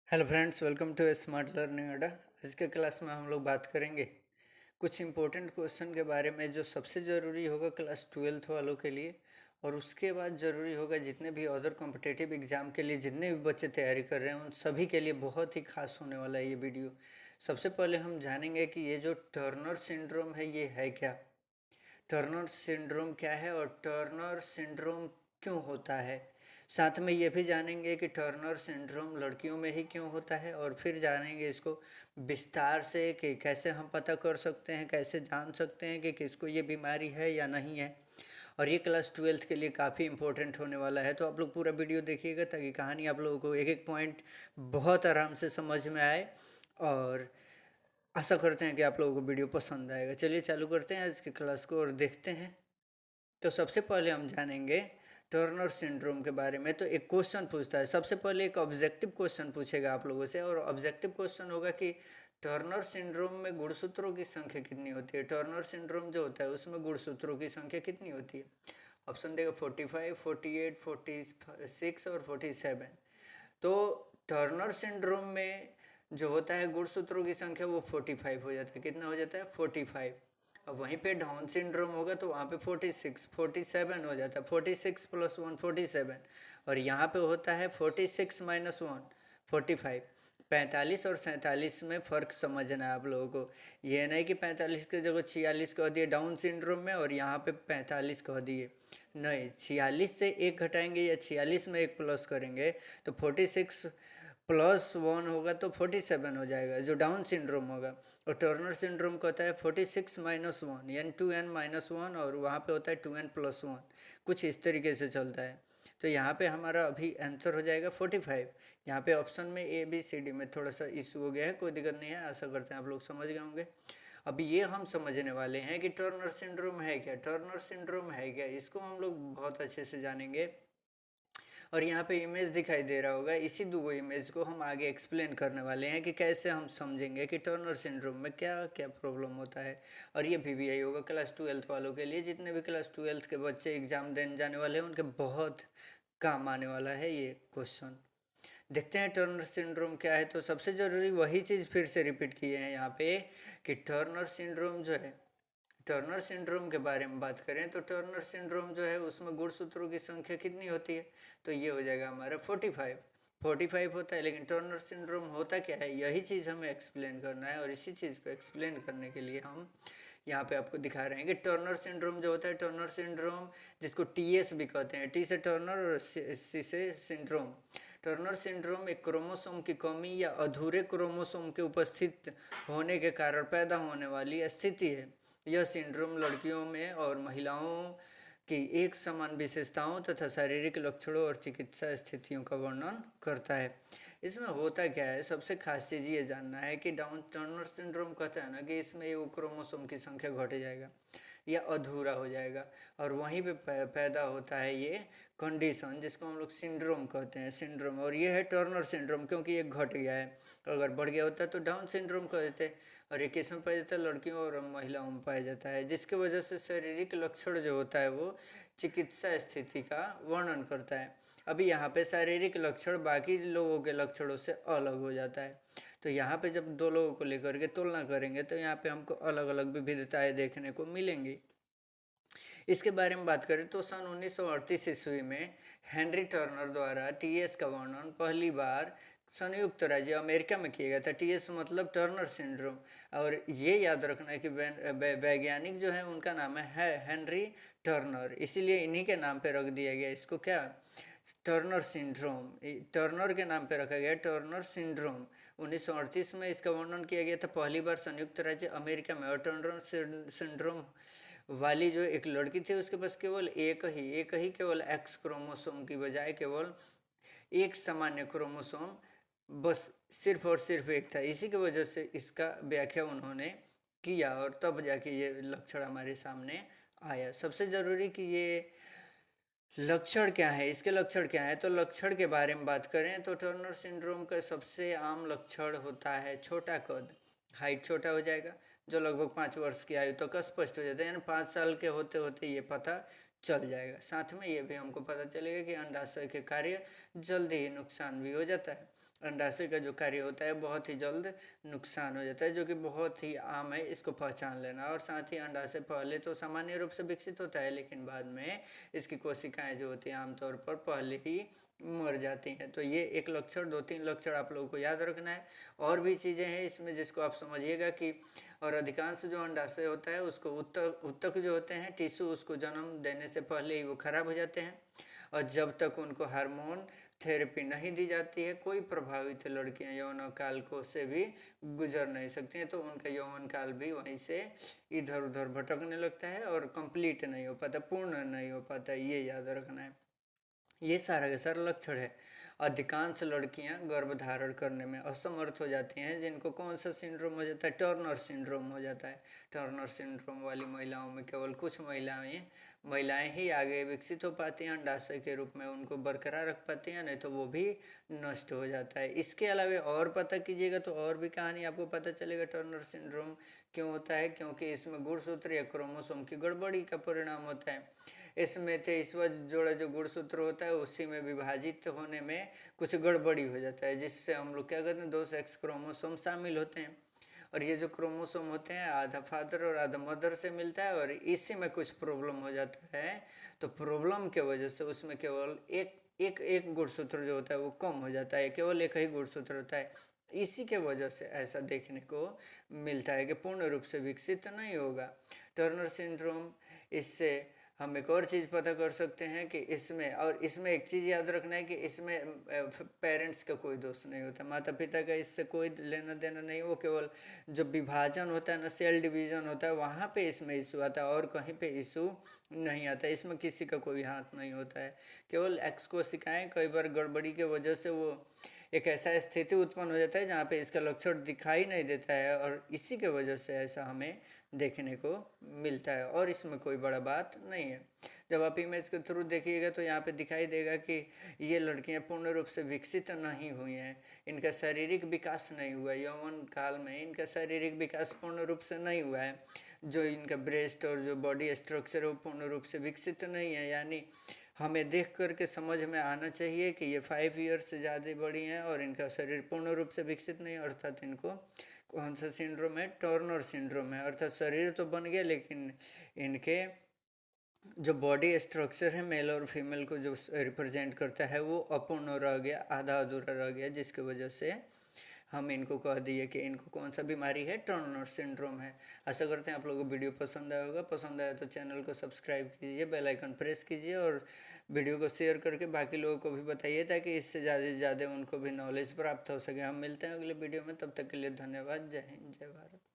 Hello friends, welcome to smart learning Adda. आज के class में हम लोग बात करेंगे कुछ इम्पोर्टेंट क्वेश्चन के बारे में जो सबसे ज़रूरी होगा क्लास ट्वेल्थ वालों के लिए, और उसके बाद ज़रूरी होगा जितने भी अदर कॉम्पिटिटिव एग्ज़ाम के लिए जितने भी बच्चे तैयारी कर रहे हैं उन सभी के लिए बहुत ही खास होने वाला है ये वीडियो। सबसे पहले हम जानेंगे कि ये जो टर्नर सिंड्रोम है ये है क्या, टर्नर सिंड्रोम क्या है और टर्नर सिंड्रोम क्यों होता है। साथ में ये भी जानेंगे कि टर्नर सिंड्रोम लड़कियों में ही क्यों होता है, और फिर जानेंगे इसको विस्तार से कि कैसे हम पता कर सकते हैं, कैसे जान सकते हैं कि किसको ये बीमारी है या नहीं है। और ये क्लास ट्वेल्थ के लिए काफ़ी इंपॉर्टेंट होने वाला है, तो आप लोग पूरा वीडियो देखिएगा ताकि कहानी आप लोगों को एक एक पॉइंट बहुत आराम से समझ में आए। और आशा करते हैं कि आप लोगों को वीडियो पसंद आएगा। चलिए चालू करते हैं आज की क्लास को और देखते हैं। तो सबसे पहले हम जानेंगे टर्नर सिंड्रोम के बारे में। तो एक क्वेश्चन पूछता है, सबसे पहले एक ऑब्जेक्टिव क्वेश्चन पूछेगा आप लोगों से, और ऑब्जेक्टिव क्वेश्चन होगा कि टर्नर सिंड्रोम में गुणसूत्रों की संख्या कितनी होती है। टर्नर सिंड्रोम जो होता है उसमें गुणसूत्रों की संख्या कितनी होती है। ऑप्शन देगा 45, 48, 46 और 47। तो टर्नर सिंड्रोम में जो होता है गुणसूत्रों की संख्या वो 45 हो जाता है। कितना हो जाता है? 45। अब वहीं पे डाउन सिंड्रोम होगा तो वहाँ पे 46, 47 हो जाता है। 46 + 1 47, और यहाँ पे होता है 46 - 1 45। 45 और 47 में फ़र्क समझना है आप लोगों को। ये नहीं कि 45 की जगह 46 कह दिए डाउन सिंड्रोम में और यहाँ पे 45 कह दिए। नहीं, 46 से एक घटाएंगे या 46 में एक प्लस करेंगे तो 46 + 1 होगा तो 47 हो जाएगा, जो डाउन सिंड्रोम होगा। और टर्नर सिंड्रोम का होता है 46 - 1 यानी 2n - 1, और वहाँ पे होता है 2n + 1। कुछ इस तरीके से चलता है। तो यहाँ पे हमारा अभी आंसर हो जाएगा 45। यहाँ पे ऑप्शन में ABCD में थोड़ा सा इशू हो गया है, कोई दिक्कत नहीं है, आशा करते हैं आप लोग समझ गए होंगे। अभी ये हम समझने वाले हैं कि टर्नर सिंड्रोम है क्या। टर्नर सिंड्रोम है क्या, इसको हम लोग बहुत अच्छे से जानेंगे। और यहाँ पे इमेज दिखाई दे रहा होगा, इसी दो इमेज को हम आगे एक्सप्लेन करने वाले हैं कि कैसे हम समझेंगे कि टर्नर सिंड्रोम में क्या क्या प्रॉब्लम होता है। और ये VVI होगा क्लास ट्वेल्थ वालों के लिए, जितने भी क्लास ट्वेल्थ के बच्चे एग्जाम देने जाने वाले हैं उनके बहुत काम आने वाला है ये क्वेश्चन। देखते हैं टर्नर सिंड्रोम क्या है। तो सबसे ज़रूरी वही चीज़ फिर से रिपीट किए हैं यहाँ पे कि टर्नर सिंड्रोम जो है, टर्नर सिंड्रोम के बारे में बात करें तो टर्नर सिंड्रोम जो है उसमें गुणसूत्रों की संख्या कितनी होती है। तो ये हो जाएगा हमारा 45। 45 होता है, लेकिन टर्नर सिंड्रोम होता क्या है यही चीज़ हमें एक्सप्लेन करना है। और इसी चीज़ को एक्सप्लेन करने के लिए हम यहाँ पे आपको दिखा रहे हैं कि टर्नर सिंड्रोम जो होता है, टर्नर सिंड्रोम जिसको TS भी कहते हैं, T से टर्नर और C से सिंड्रोम। टर्नर सिंड्रोम एक क्रोमोसोम की कमी या अधूरे क्रोमोसोम के उपस्थित होने के कारण पैदा होने वाली स्थिति है। यह सिंड्रोम लड़कियों में और महिलाओं की एक समान विशेषताओं तथा शारीरिक लक्षणों और चिकित्सा स्थितियों का वर्णन करता है। इसमें होता क्या है, सबसे खास चीज़ ये जानना है कि डाउन टर्नर सिंड्रोम कहता है ना कि इसमें वो क्रोमोसोम की संख्या घट जाएगा या अधूरा हो जाएगा, और वहीं पे पैदा होता है ये कंडीशन जिसको हम लोग सिंड्रोम कहते हैं, सिंड्रोम। और ये है टर्नर सिंड्रोम, क्योंकि ये घट गया है। अगर बढ़ गया होता तो डाउन सिंड्रोम कह देते। और ये किस में पाया जाता है? लड़कियों और महिलाओं में पाया जाता है, जिसकी वजह से शारीरिक लक्षण जो होता है वो चिकित्सा स्थिति का वर्णन करता है। अभी यहाँ पे शारीरिक लक्षण बाकी लोगों के लक्षणों से अलग हो जाता है। तो यहाँ पे जब दो लोगों को लेकर के तुलना करेंगे तो यहाँ पे हमको अलग अलग विविधताएं देखने को मिलेंगी। इसके बारे में बात करें तो सन 1938 ईस्वी में हेनरी टर्नर द्वारा TS का वर्णन पहली बार संयुक्त राज्य अमेरिका में किया गया था। TS मतलब टर्नर सिंड्रोम। और ये याद रखना है कि वैज्ञानिक जो है उनका नाम है हेनरी टर्नर, इसीलिए इन्हीं के नाम पे रख दिया गया इसको, क्या, टर्नर सिंड्रोम। टर्नर के नाम पे रखा गया टर्नर सिंड्रोम। 1938 में इसका वर्णन किया गया था पहली बार संयुक्त राज्य अमेरिका में। और टर्नर सिंड्रोम वाली जो एक लड़की थी उसके पास केवल एक ही केवल X क्रोमोसोम की बजाय केवल एक सामान्य क्रोमोसोम, बस सिर्फ और सिर्फ एक था। इसी की वजह से इसका व्याख्या उन्होंने किया और तब जाके ये लक्षण हमारे सामने आया। सबसे ज़रूरी कि ये लक्षण क्या है, इसके लक्षण क्या है। तो लक्षण के बारे में बात करें तो टर्नर सिंड्रोम का सबसे आम लक्षण होता है छोटा कद, हाइट छोटा हो जाएगा, जो लगभग 5 वर्ष की आयु तक स्पष्ट हो जाता है, यानी 5 साल के होते होते ये पता चल जाएगा। साथ में ये भी हमको पता चलेगा कि अंडाशय के कार्य जल्दी ही नुकसान भी हो जाता है। अंडाशय का जो कार्य होता है बहुत ही जल्द नुकसान हो जाता है, जो कि बहुत ही आम है इसको पहचान लेना। और साथ ही अंडाशय पहले तो सामान्य रूप से विकसित होता है, लेकिन बाद में इसकी कोशिकाएं जो होती हैं आमतौर पर पहले ही मर जाती हैं। तो ये एक लक्षण, 2-3 लक्षण आप लोगों को याद रखना है। और भी चीज़ें हैं इसमें जिसको आप समझिएगा कि, और अधिकांश जो अंडाशय होता है उसको उत्तक जो होते हैं टिश्यू, उसको जन्म देने से पहले ही वो खराब हो जाते हैं। और जब तक उनको हार्मोन थेरेपी नहीं दी जाती है, कोई प्रभावित लड़कियां यौन काल को से भी गुजर नहीं सकती हैं। तो उनका यौन काल भी वहीं से इधर उधर भटकने लगता है और कंप्लीट नहीं हो पाता, पूर्ण नहीं हो पाता, ये याद रखना है। ये सारा का सारा लक्षण है। अधिकांश लड़कियां गर्भधारण करने में असमर्थ हो जाती हैं, जिनको कौन सा सिंड्रोम हो जाता है, टर्नर सिंड्रोम हो जाता है। टर्नर सिंड्रोम वाली महिलाओं में केवल कुछ महिलाएं ही आगे विकसित हो पाती हैं, अंडाशय के रूप में उनको बरकरार रख पाती हैं, नहीं तो वो भी नष्ट हो जाता है। इसके अलावा और पता कीजिएगा तो और भी कहानी आपको पता चलेगा। टर्नर सिंड्रोम क्यों होता है? क्योंकि इसमें गुणसूत्र या क्रोमोसोम की गड़बड़ी का परिणाम होता है। इसमें 23वां जोड़ा जो गुणसूत्र होता है उसी में विभाजित होने में कुछ गड़बड़ी हो जाता है, जिससे हम लोग क्या कहते हैं, 2 सेक्स क्रोमोसोम शामिल होते हैं। और ये जो क्रोमोसोम होते हैं आधा फादर और आधा मदर से मिलता है, और इसी में कुछ प्रॉब्लम हो जाता है। तो प्रॉब्लम के वजह से उसमें केवल एक गुणसूत्र जो होता है वो कम हो जाता है, केवल एक ही गुणसूत्र होता है। इसी के वजह से ऐसा देखने को मिलता है कि पूर्ण रूप से विकसित नहीं होगा टर्नर सिंड्रोम। इससे हम एक और चीज़ पता कर सकते हैं कि इसमें एक चीज़ याद रखना है कि इसमें पेरेंट्स का कोई दोष नहीं होता, माता पिता का इससे कोई लेना देना नहीं। वो केवल जो विभाजन होता है ना, सेल डिवीजन होता है, वहाँ पे इसमें इशू आता है, और कहीं पे इशू नहीं आता है। इसमें किसी का कोई हाथ नहीं होता है। केवल एक्स कोशिकाएं कई बार गड़बड़ी के वजह से वो एक ऐसा स्थिति उत्पन्न हो जाता है जहाँ पे इसका लक्षण दिखाई नहीं देता है, और इसी के वजह से ऐसा हमें देखने को मिलता है, और इसमें कोई बड़ा बात नहीं है। जब आप इमेज के थ्रू देखिएगा तो यहाँ पे दिखाई देगा कि ये लड़कियाँ पूर्ण रूप से विकसित नहीं हुई हैं, इनका शारीरिक विकास नहीं हुआ। यौवन काल में इनका शारीरिक विकास पूर्ण रूप से नहीं हुआ है। जो इनका ब्रेस्ट और जो बॉडी स्ट्रक्चर है वो पूर्ण रूप से विकसित नहीं है। यानी हमें देख करके समझ में आना चाहिए कि ये 5 ईयर से ज़्यादा बड़ी हैं और इनका शरीर पूर्ण रूप से विकसित नहीं, अर्थात इनको कौन सा सिंड्रोम है, टर्नर सिंड्रोम है। अर्थात शरीर तो बन गया, लेकिन इनके जो बॉडी स्ट्रक्चर है मेल और फीमेल को जो रिप्रेजेंट करता है वो अपूर्ण रह गया, आधा अधूरा रह गया, जिसके वजह से हम इनको कह दिए कि इनको कौन सा बीमारी है, टर्नर सिंड्रोम है। आशा करते हैं आप लोगों को वीडियो पसंद आया होगा। पसंद आया तो चैनल को सब्सक्राइब कीजिए, बेल आइकन प्रेस कीजिए, और वीडियो को शेयर करके बाकी लोगों को भी बताइए, ताकि इससे ज़्यादा से ज़्यादा उनको भी नॉलेज प्राप्त हो सके। हम मिलते हैं अगले वीडियो में, तब तक के लिए धन्यवाद। जय हिंद, जय भारत।